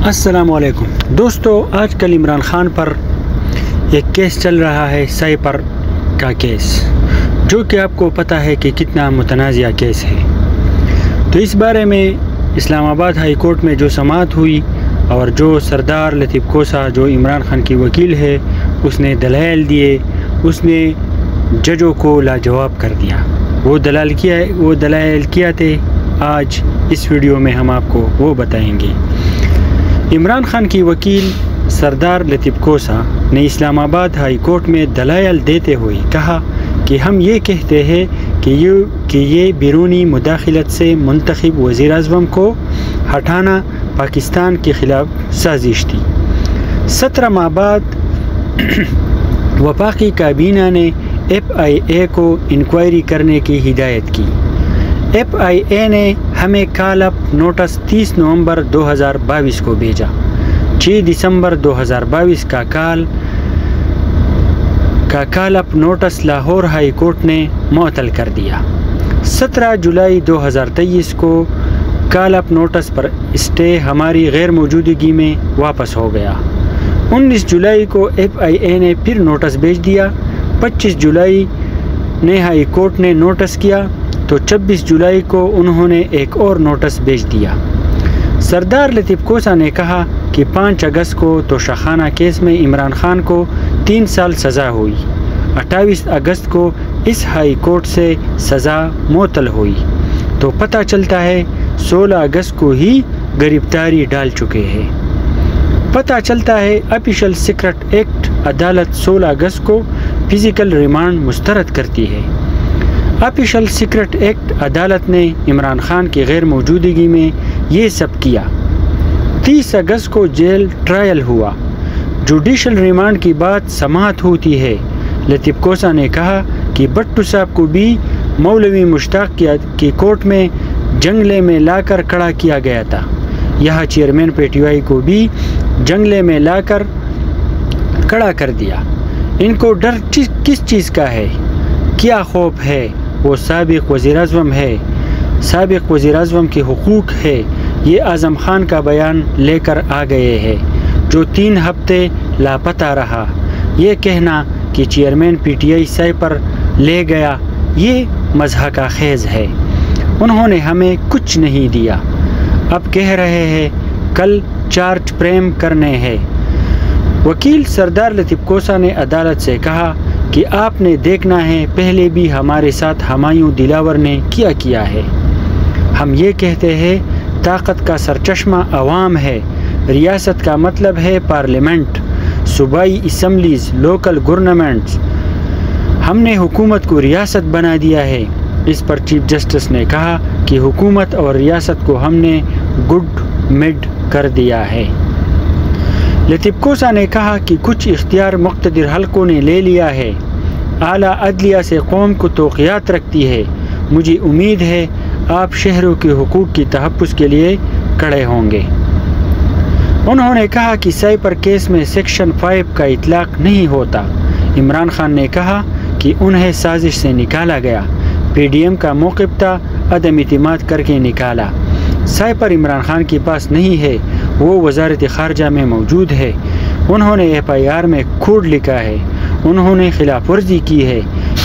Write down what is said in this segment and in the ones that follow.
السلام علیکم دوستو، آج کل عمران خان پر ایک کیس چل رہا ہے، سائپر کا کیس، جو کہ آپ کو پتہ ہے کہ کتنا متنازع کیس ہے۔ تو اس بارے میں اسلام آباد ہائی کورٹ میں جو سماعت ہوئی اور جو سردار لطیف کوسہ جو عمران خان کی وکیل ہے اس نے دلائل دیے، اس نے ججوں کو لاجواب کر دیا۔ وہ دلائل کیا تھے، آج اس ویڈیو میں ہم آپ کو وہ بتائیں گے۔ عمران خان کی وکیل سردار لطیف کوسہ نے اسلام آباد ہائی کورٹ میں دلائل دیتے ہوئے کہا کہ ہم یہ کہتے ہیں کہ یہ بیرونی مداخلت سے منتخب وزیر اعظم کو ہٹانا پاکستان کے خلاف سازش تھی۔ 17 ماہ بعد وفاقی کابینہ نے FIA کو انکوائری کرنے کی ہدایت کی۔ FIA نے ہمیں کال اپ نوٹس 30 نومبر 2022 کو بھیجا۔ 6 دسمبر 2022 کا کال اپ نوٹس لاہور ہائی کورٹ نے معطل کر دیا۔ 17 جولائی 2023 کو کال اپ نوٹس پر اسٹے ہماری غیر موجودگی میں واپس ہو گیا۔ 19 جولائی کو FIA نے پھر نوٹس بھیج دیا۔ 25 جولائی نے ہائی کورٹ نے نوٹس کیا تو 26 جولائی کو انہوں نے ایک اور نوٹس بھیج دیا۔ سردار لطیف کوسہ نے کہا کہ 5 اگست کو توشہ خانہ کیس میں عمران خان کو 3 سال سزا ہوئی۔ 28 اگست کو اس ہائی کورٹ سے سزا معطل ہوئی تو پتہ چلتا ہے 16 اگست کو ہی گرفتاری ڈال چکے ہیں۔ پتہ چلتا ہے آفیشل سیکرٹ ایکٹ عدالت 16 اگست کو فزیکل ریمانڈ مسترد کرتی ہے۔ آفیشل سیکرٹ ایکٹ عدالت نے عمران خان کی غیر موجودگی میں یہ سب کیا۔ 30 اگست کو جیل ٹرائل ہوا۔ جوڈیشل ریمانڈ کی بات سماعت ہوتی ہے۔ لطیف کوسہ نے کہا کہ بٹو صاحب کو بھی مولوی مشتاق کی کورٹ میں جنگلے میں لا کر کھڑا کیا گیا تھا۔ یہاں چیئرمین PTI کو بھی جنگلے میں لا کر کھڑا کر دیا۔ ان کو ڈر کس چیز کا ہے؟ کیا خوف ہے؟ وہ سابق وزیر اعظم ہے، سابق وزیر اعظم کے حقوق ہے۔ یہ اعظم خان کا بیان لے کر آ گئے ہیں جو 3 ہفتے لاپتہ رہا۔ یہ کہنا کہ چیئرمین PTI سائپر لے گیا یہ مضحکہ خیز ہے۔ انہوں نے ہمیں کچھ نہیں دیا، اب کہہ رہے ہیں کل چارج فریم کرنے ہیں۔ وکیل سردار لطیف کوسہ نے عدالت سے کہا کہ آپ نے دیکھنا ہے پہلے بھی ہمارے ساتھ ہمایوں دلاور نے کیا ہے۔ ہم یہ کہتے ہیں طاقت کا سرچشمہ عوام ہے، ریاست کا مطلب ہے پارلیمنٹ، صوبائی اسمبلیز، لوکل گورنمنٹس۔ ہم نے حکومت کو ریاست بنا دیا ہے۔ اس پر چیف جسٹس نے کہا کہ حکومت اور ریاست کو ہم نے گڈ مڈ کر دیا ہے۔ لطیف کوسہ نے کہا کہ کچھ اختیار مقتدر حلقوں نے لے لیا ہے۔ اعلیٰ عدلیہ سے قوم کو توقعات رکھتی ہے۔ مجھے امید ہے آپ شہروں کے حقوق کی تحفظ کے لیے کھڑے ہوں گے۔ انہوں نے کہا کہ سائپر کیس میں سیکشن 5 کا اطلاق نہیں ہوتا۔ عمران خان نے کہا کہ انہیں سازش سے نکالا گیا، PDM کا موقف تھا، عدم اعتماد کر کے نکالا۔ سائپر عمران خان کے پاس نہیں ہے، وہ وزارت خارجہ میں موجود ہے۔ انہوں نے FIR میں کوڈ لکھا ہے، انہوں نے خلاف ورزی کی ہے۔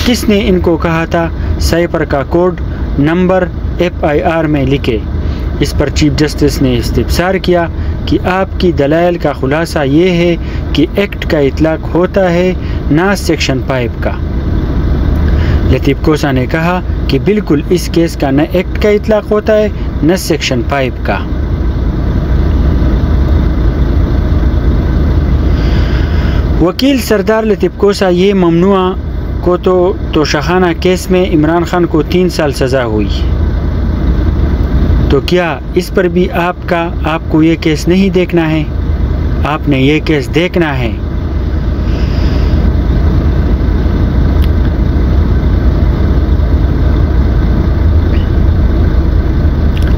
کس نے ان کو کہا تھا سائپر کا کوڈ نمبر FIR میں لکھے؟ اس پر چیف جسٹس نے استفسار کیا کہ آپ کی دلائل کا خلاصہ یہ ہے کہ ایکٹ کا اطلاق ہوتا ہے نہ سیکشن 5 کا۔ لطیف کوسہ نے کہا کہ بالکل اس کیس کا نہ ایکٹ کا اطلاق ہوتا ہے نہ سیکشن 5 کا۔ وکیل سردار لطیف کوسہ یہ ممنوع کو توشہ خانہ کیس میں عمران خان کو 3 سال سزا ہوئی، تو کیا اس پر بھی آپ کو یہ کیس نہیں دیکھنا ہے؟ آپ نے یہ کیس دیکھنا ہے۔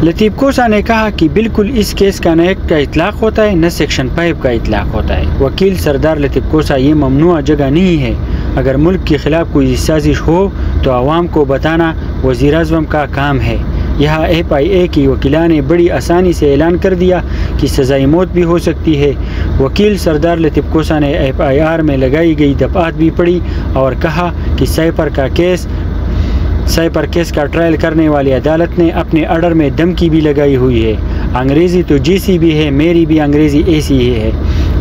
لطیف کوسہ نے کہا کہ بالکل اس کیس کا نہ ایکٹ کا اطلاق ہوتا ہے نہ سیکشن 5 کا اطلاق ہوتا ہے۔ وکیل سردار لطیف کوسہ یہ ممنوع جگہ نہیں ہے۔ اگر ملک کے خلاف کوئی سازش ہو تو عوام کو بتانا وزیر اعظم کا کام ہے۔ یہاں FIA کی وکیلان نے بڑی آسانی سے اعلان کر دیا کہ سزائے موت بھی ہو سکتی ہے۔ وکیل سردار لطیف کوسہ نے FIR میں لگائی گئی دفعات بھی پڑھی اور کہا کہ سائپر کیس کا ٹرائل کرنے والی عدالت نے اپنے آرڈر میں دھمکی بھی لگائی ہوئی ہے۔ انگریزی تو جیسی بھی ہے، میری بھی انگریزی ایسی ہی ہے،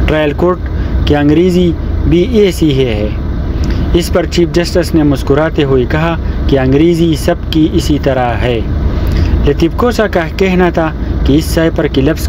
ٹرائل کورٹ کی انگریزی بھی ایسی ہی ہے۔ اس پر چیف جسٹس نے مسکراتے ہوئے کہا کہ انگریزی سب کی اسی طرح ہے۔ لطیف کوسہ کا کہنا تھا کہ اس سائپر کے لفظ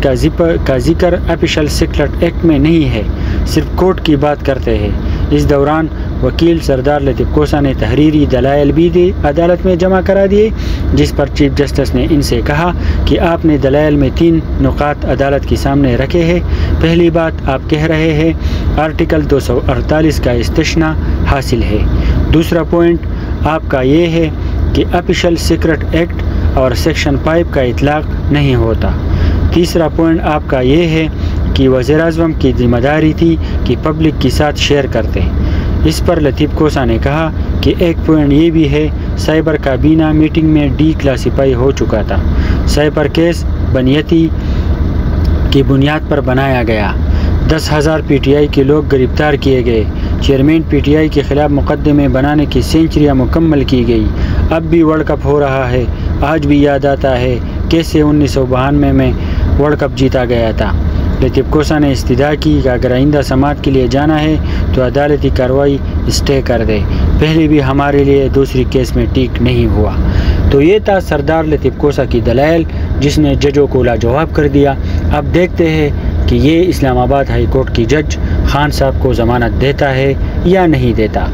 کا ذکر آفیشل سیکرٹ ایکٹ میں نہیں ہے، صرف کورٹ کی بات کرتے ہیں۔ اس دوران وکیل سردار لطیف کوسہ نے تحریری دلائل بھی عدالت میں جمع کرا دیے، جس پر چیف جسٹس نے ان سے کہا کہ آپ نے دلائل میں 3 نکات عدالت کے سامنے رکھے ہیں۔ پہلی بات، آپ کہہ رہے ہیں آرٹیکل 248 کا استثناء حاصل ہے۔ دوسرا پوائنٹ آپ کا یہ ہے کہ آفیشل سیکرٹ ایکٹ اور سیکشن 5 کا اطلاق نہیں ہوتا۔ تیسرا پوائنٹ آپ کا یہ ہے کہ وزیراعظم کی ذمہ داری تھی کہ پبلک کے ساتھ شیئر کرتے۔ اس پر لطیف کوسہ نے کہا کہ ایک پوائنٹ یہ بھی ہے، سائبر کابینہ میٹنگ میں ڈی کلاسیفائی ہو چکا تھا۔ سائبر کیس بنیتی کی بنیاد پر بنایا گیا۔ 10,000 PTI کے لوگ گرفتار کیے گئے۔ چیئرمین PTI کے خلاف مقدمے بنانے کی سینچریاں مکمل کی گئی۔ اب بھی ورلڈ کپ ہو رہا ہے۔ آج بھی یاد آتا ہے کیسے 1992 میں ورلڈ کپ جیتا گیا تھا۔ لطیف کوسہ نے استدعا کی کہ اگر آئندہ سماعت کے لیے جانا ہے تو عدالتی کارروائی اسٹے کر دے، پہلے بھی ہمارے لیے دوسری کیس میں ٹھیک نہیں ہوا۔ تو یہ تھا سردار لطیف کوسہ کی دلائل، جس نے ججوں کو لاجواب کر دیا۔ اب دیکھتے ہیں کہ یہ اسلام آباد ہائی کورٹ کی جج خان صاحب کو ضمانت دیتا ہے یا نہیں دیتا۔